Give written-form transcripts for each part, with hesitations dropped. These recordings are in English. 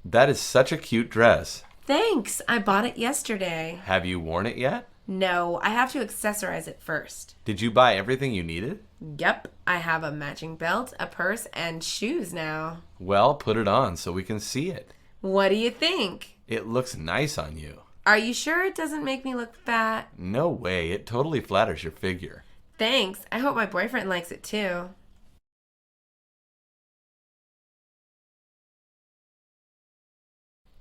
That is such a cute dress. Thanks, I bought it yesterday. Have you worn it yet? No, I have to accessorize it first. Did you buy everything you needed? Yep, I have a matching belt, a purse, and shoes now. Well, put it on so we can see it. What do you think? It looks nice on you. Are you sure it doesn't make me look fat? No way, it totally flatters your figure. Thanks, I hope my boyfriend likes it too.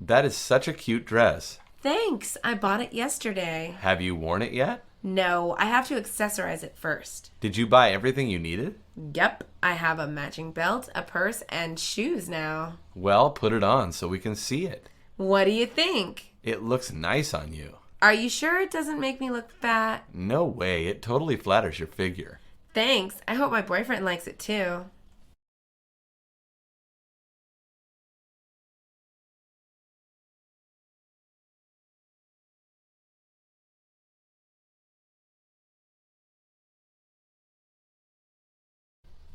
That is such a cute dress. Thanks, I bought it yesterday. Have you worn it yet? No, I have to accessorize it first. Did you buy everything you needed? Yep, I have a matching belt, a purse, and shoes now. Well, put it on so we can see it. What do you think? It looks nice on you. Are you sure it doesn't make me look fat? No way, it totally flatters your figure. Thanks, I hope my boyfriend likes it too.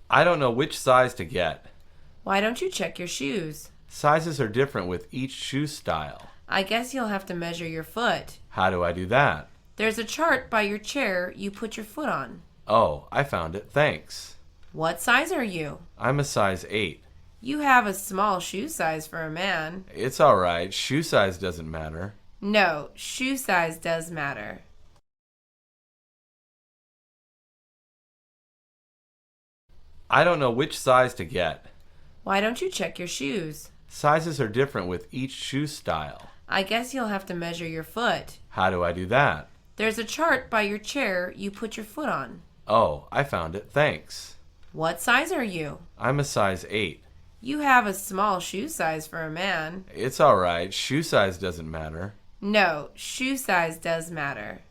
I don't know which size to get. Why don't you check your shoes? Sizes are different with each shoe style. I guess you'll have to measure your foot. How do I do that? There's a chart by your chair you put your foot on. Oh, I found it, thanks. What size are you? I'm a size 8. You have a small shoe size for a man. It's alright, shoe size doesn't matter. No, shoe size does matter. I don't know which size to get. Why don't you check your shoes? Sizes are different with each shoe style. I guess you'll have to measure your foot. How do I do that? There's a chart by your chair you put your foot on. Oh, I found it, thanks. What size are you? I'm a size 8. You have a small shoe size for a man. It's alright, shoe size doesn't matter. No, shoe size does matter.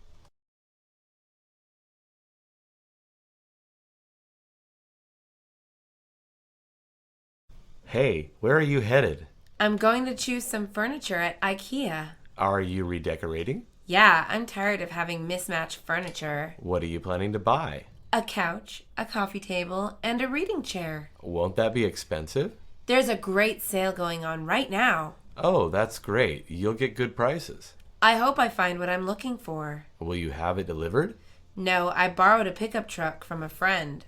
Hey, where are you headed? I'm going to choose some furniture at IKEA. Are you redecorating? Yeah, I'm tired of having mismatched furniture. What are you planning to buy? A couch, a coffee table, and a reading chair. Won't that be expensive? There's a great sale going on right now. Oh, that's great. You'll get good prices. I hope I find what I'm looking for. Will you have it delivered? No, I borrowed a pickup truck from a friend.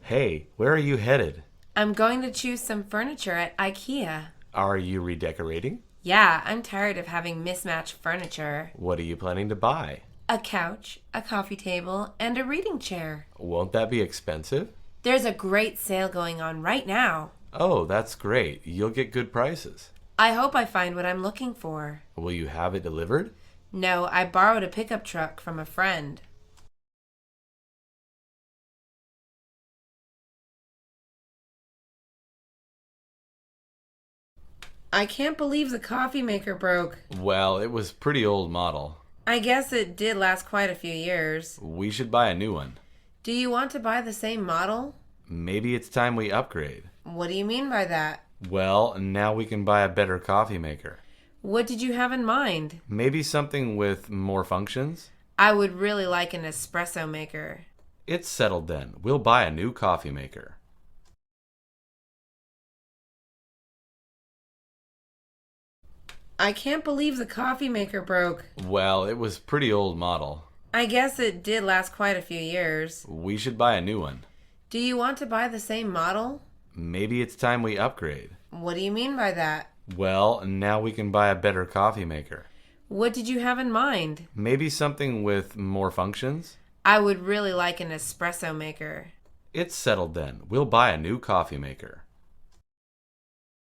Hey, where are you headed? I'm going to choose some furniture at IKEA. Are you redecorating? Yeah, I'm tired of having mismatched furniture. What are you planning to buy? A couch, a coffee table, and a reading chair. Won't that be expensive? There's a great sale going on right now. Oh, that's great. You'll get good prices. I hope I find what I'm looking for. Will you have it delivered? No, I borrowed a pickup truck from a friend. I can't believe the coffee maker broke. Well, it was pretty old model. I guess it did last quite a few years. We should buy a new one. Do you want to buy the same model? Maybe it's time we upgrade. What do you mean by that? Well, now we can buy a better coffee maker. What did you have in mind? Maybe something with more functions? I would really like an espresso maker. It's settled then. We'll buy a new coffee maker. I can't believe the coffee maker broke. Well, it was pretty old model. I guess it did last quite a few years. We should buy a new one. Do you want to buy the same model? Maybe it's time we upgrade. What do you mean by that? Well, now we can buy a better coffee maker. What did you have in mind? Maybe something with more functions? I would really like an espresso maker. It's settled then. We'll buy a new coffee maker.